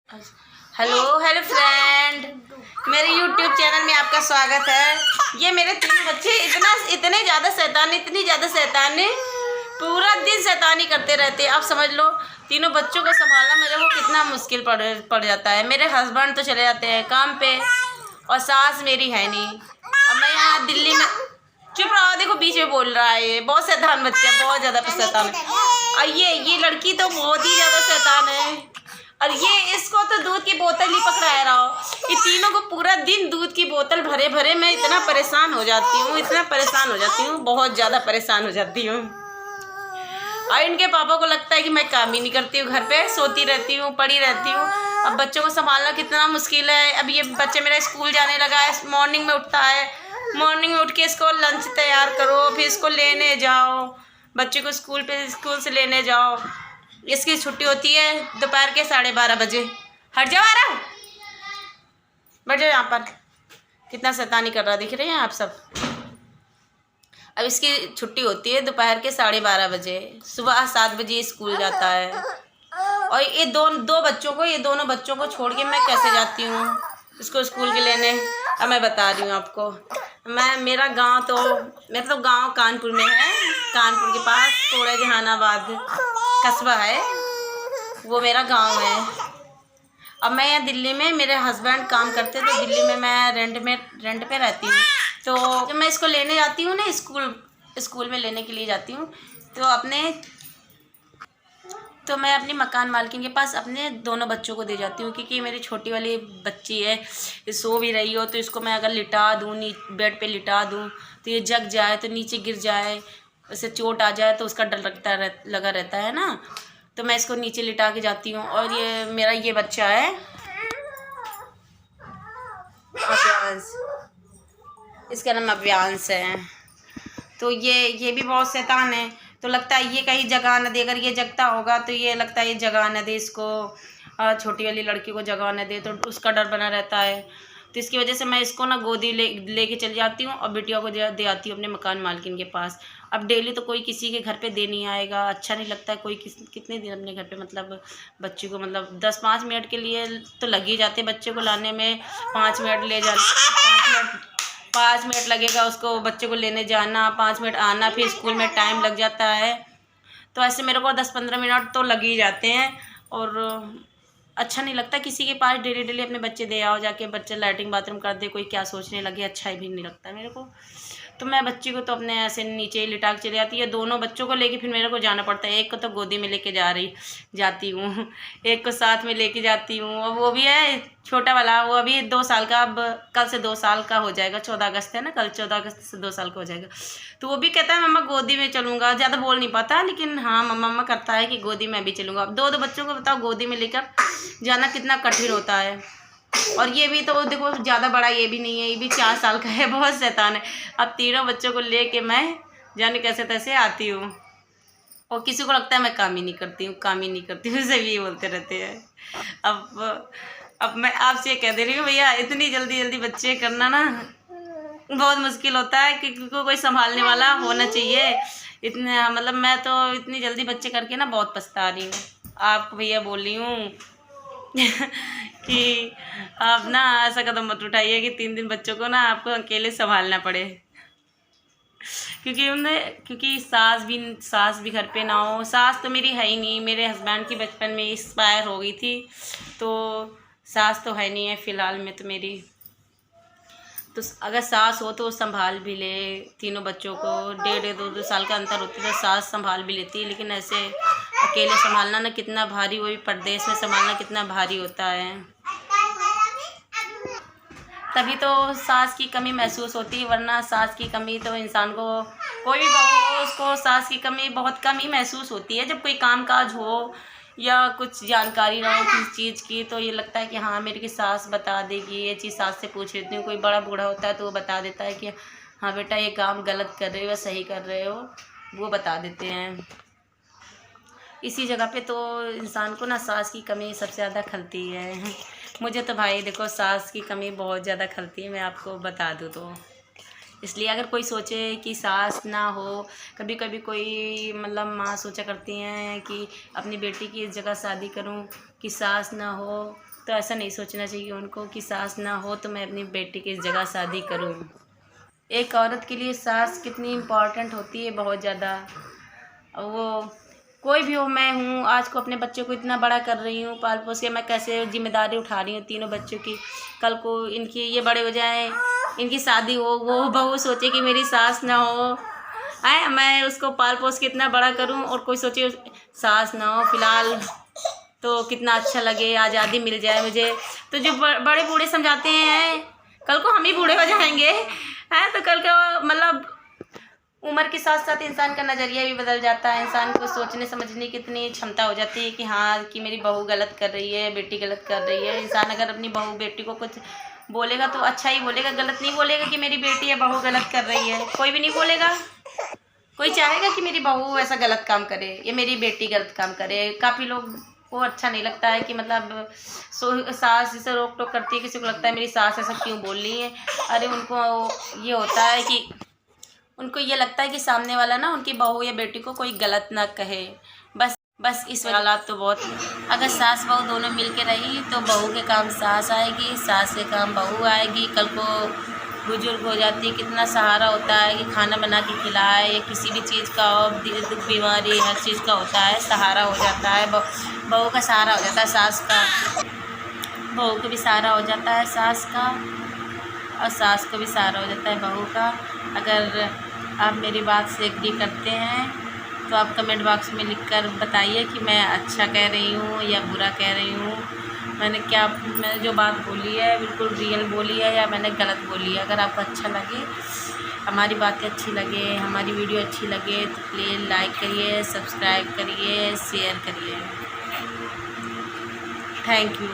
Hello hello friend, मेरे YouTube channel में आपका स्वागत है। ये मेरे तीन बच्चे इतने ज़्यादा शैतान है, पूरा दिन शैतानी करते रहते हैं। आप समझ लो, तीनों बच्चों को संभालना मेरे को कितना मुश्किल पड़ जाता है। मेरे हस्बैंड तो चले जाते हैं काम पे और सास मेरी है नहीं। अब मैं यहाँ दिल्ली में, चुप रहो, देखो बीच में बोल रहा है। ये बहुत शैतान बच्चा है, बहुत ज़्यादा शैतान है। और ये लड़की तो बहुत ही ज़्यादा शैतान है। और ये इसको तो दूध की बोतल ही पकड़ाया रहा हो। ये तीनों को पूरा दिन दूध की बोतल भरे भरे मैं इतना परेशान हो जाती हूँ, बहुत ज़्यादा परेशान हो जाती हूँ। और इनके पापा को लगता है कि मैं काम ही नहीं करती हूँ, घर पे सोती रहती हूँ, पड़ी रहती हूँ। अब बच्चों को संभालना कितना मुश्किल है। अब ये बच्चे मेरा स्कूल जाने लगा है, मॉर्निंग में उठता है, मॉर्निंग में उठ के इसको लंच तैयार करो, फिर इसको लेने जाओ, बच्चे को स्कूल से लेने जाओ। इसकी छुट्टी होती है दोपहर के 12:30 बजे। हट जाओ, आ रहा हूँ, बैठ जाओ यहाँ पर। कितना शैतानी कर रहा है, दिख रहे हैं आप सब। अब इसकी छुट्टी होती है दोपहर के 12:30 बजे, सुबह 7 बजे स्कूल जाता है। और ये दोनों बच्चों को छोड़ के मैं कैसे जाती हूँ इसको स्कूल के लेने। अब मैं बता रही हूँ आपको, मेरा तो गांव कानपुर में है। कानपुर के पास कोड़ा जहानाबाद कस्बा है, वो मेरा गांव है। अब मैं यहाँ दिल्ली में, मेरे हस्बैंड काम करते तो दिल्ली में मैं रेंट पे रहती हूँ। तो जब मैं इसको लेने जाती हूँ ना, स्कूल में लेने के लिए जाती हूँ, तो मैं अपनी मकान मालकिन के पास अपने दोनों बच्चों को दे जाती हूँ। क्योंकि मेरी छोटी वाली बच्ची है, ये सो भी रही हो, तो इसको मैं अगर लिटा दूँ, बेड पे लिटा दूँ, तो ये जग जाए तो नीचे गिर जाए, उसे चोट आ जाए तो उसका डर लगा रहता है ना। तो मैं इसको नीचे लिटा के जाती हूँ। और ये मेरा ये बच्चा है अव्यांश, इसका नाम अव्यांश है। तो ये भी बहुत शैतान है। तो लगता है ये कहीं जगह न दे, अगर ये जगता होगा तो ये लगता है ये जगह न दे इसको, छोटी वाली लड़की को जगह न दे, तो उसका डर बना रहता है। तो इसकी वजह से मैं इसको ना गोदी लेके चली जाती हूँ और बिटिया को दे आती हूँ अपने मकान मालकिन के पास। अब डेली तो कोई किसी के घर पे दे नहीं आएगा, अच्छा नहीं लगता है। कोई कितने दिन अपने घर पे, मतलब बच्चे को, मतलब 10-5 मिनट के लिए तो लग ही जाते बच्चे को लाने में। 5 मिनट ले जाने, 5 मिनट लगेगा उसको, बच्चे को लेने जाना, 5 मिनट आना, फिर स्कूल में टाइम लग जाता है। तो ऐसे मेरे को 10-15 मिनट तो लग ही जाते हैं। और अच्छा नहीं लगता किसी के पास डेली अपने बच्चे दे आओ, जाके बच्चे लैट्रिन बाथरूम कर दे, कोई क्या सोचने लगे, अच्छा भी नहीं लगता मेरे को। तो मैं बच्ची को तो अपने ऐसे नीचे ही लिटा के चली जाती है। दोनों बच्चों को लेके फिर मेरे को जाना पड़ता है। एक को तो गोदी में लेके जाती हूँ, एक को साथ में लेके जाती हूँ। और वो भी है छोटा वाला, वो अभी 2 साल का, अब कल से 2 साल का हो जाएगा। 14 अगस्त है ना, कल 14 अगस्त से 2 साल का हो जाएगा। तो वो भी कहता है मम्मा गोदी में चलूँगा। ज़्यादा बोल नहीं पाता, लेकिन हाँ मम्मा करता है कि गोदी में भी चलूँगा। अब 2 बच्चों को बताओ गोदी में लेकर जाना कितना कठिन होता है। और ये भी तो देखो ज़्यादा बड़ा ये भी नहीं है, ये भी 4 साल का है, बहुत शैतान है। अब तीनों बच्चों को लेके मैं जाने कैसे तैसे आती हूँ। और किसी को लगता है मैं काम ही नहीं करती हूँ, सभी ये बोलते रहते हैं। अब मैं आपसे कह दे रही हूँ भैया, इतनी जल्दी बच्चे करना ना बहुत मुश्किल होता है, क्योंकि कोई संभालने वाला होना चाहिए। इतने मतलब मैं तो इतनी जल्दी बच्चे करके ना बहुत पछता रही हूँ। आपको भैया बोल रही हूँ कि आप ना ऐसा कदम मत उठाइए कि 3 दिन बच्चों को ना आपको अकेले संभालना पड़े। क्योंकि सास भी घर पे ना हो। सास तो मेरी है ही नहीं, मेरे हस्बैंड की बचपन में एक्सपायर हो गई थी, तो सास तो है नहीं है फ़िलहाल में तो मेरी। तो अगर सास हो तो वो संभाल भी ले तीनों बच्चों को। 1.5-2 साल का अंतर होती है तो सास संभाल भी लेती है, लेकिन ऐसे अकेले संभालना ना कितना भारी, वो भी परदेश में संभालना कितना भारी होता है। तभी तो सास की कमी महसूस होती है, वरना सास की कमी तो इंसान को, कोई भी बहू हो उसको सास की कमी बहुत कम ही महसूस होती है। जब कोई काम काज हो या कुछ जानकारी ना हो किसी चीज़ की, तो ये लगता है कि हाँ मेरी की सास बता देगी, ये चीज़ सास से पूछ लेती हूँ। कोई बड़ा बूढ़ा होता है तो वो बता देता है कि हाँ बेटा ये काम गलत कर रहे हो या सही कर रहे हो, वो बता देते हैं। इसी जगह पे तो इंसान को ना सास की कमी सबसे ज़्यादा खलती है। मुझे तो भाई देखो सास की कमी बहुत ज़्यादा खलती है, मैं आपको बता दूँ तो। इसलिए अगर कोई सोचे कि सास ना हो, कभी कभी कोई मतलब माँ सोचा करती हैं कि अपनी बेटी की इस जगह शादी करूं कि सास ना हो, तो ऐसा नहीं सोचना चाहिए उनको कि सास ना हो तो मैं अपनी बेटी की जगह शादी करूं। एक औरत के लिए सास कितनी इम्पॉर्टेंट होती है, बहुत ज़्यादा। वो कोई भी हो, मैं हूँ आज को अपने बच्चों को इतना बड़ा कर रही हूँ, पाल पोस के मैं कैसे जिम्मेदारी उठा रही हूँ तीनों बच्चों की। कल को इनकी ये बड़े हो जाएं, इनकी शादी हो, वो बहू सोचे कि मेरी सास ना हो, मैं उसको पाल पोस के इतना बड़ा करूँ और कोई सोचे सास ना हो। फ़िलहाल तो कितना अच्छा लगे, आज़ादी मिल जाए मुझे। तो जो बड़े बूढ़े समझाते हैं, कल को हम ही बूढ़े हो जाएंगे हैं, तो कल का मतलब उम्र के साथ साथ इंसान का नज़रिया भी बदल जाता है। इंसान को सोचने समझने की इतनी क्षमता हो जाती है कि हाँ कि मेरी बहू गलत कर रही है, बेटी गलत कर रही है। इंसान अगर अपनी बहू बेटी को कुछ बोलेगा तो अच्छा ही बोलेगा, गलत नहीं बोलेगा कि मेरी बेटी या बहू गलत कर रही है। कोई भी नहीं बोलेगा, कोई चाहेगा कि मेरी बहू ऐसा गलत काम करे या मेरी बेटी गलत काम करे। काफ़ी लोग को अच्छा नहीं लगता है कि मतलब सास जैसे रोक टोक करती है, किसी को लगता है मेरी सास ऐसा क्यों बोल रही है। अरे उनको ये होता है कि उनको ये लगता है कि सामने वाला ना उनकी बहू या बेटी को कोई गलत ना कहे, बस इस हालात तो बहुत। अगर सास बहू दोनों मिल के रही तो बहू के काम सास आएगी, सास के काम बहू आएगी। कल को बुजुर्ग हो जाती है, कितना सहारा होता है कि खाना बना के खिलाए या किसी भी चीज़ का हो, दुख बीमारी हर चीज़ का होता है, सहारा हो जाता है। बहू का सहारा हो जाता है सास का, बहू को भी सहारा हो जाता है सास का, और सास को भी सहारा हो जाता है बहू का। अगर आप मेरी बात से एग्री करते हैं तो आप कमेंट बॉक्स में लिखकर बताइए कि मैं अच्छा कह रही हूँ या बुरा कह रही हूँ। मैंने जो बात बोली है बिल्कुल रियल बोली है या मैंने गलत बोली है। अगर आपको अच्छा लगे, हमारी बातें अच्छी लगे, हमारी वीडियो अच्छी लगे तो प्लीज़ लाइक करिए, सब्सक्राइब करिए, शेयर करिए। Thank you.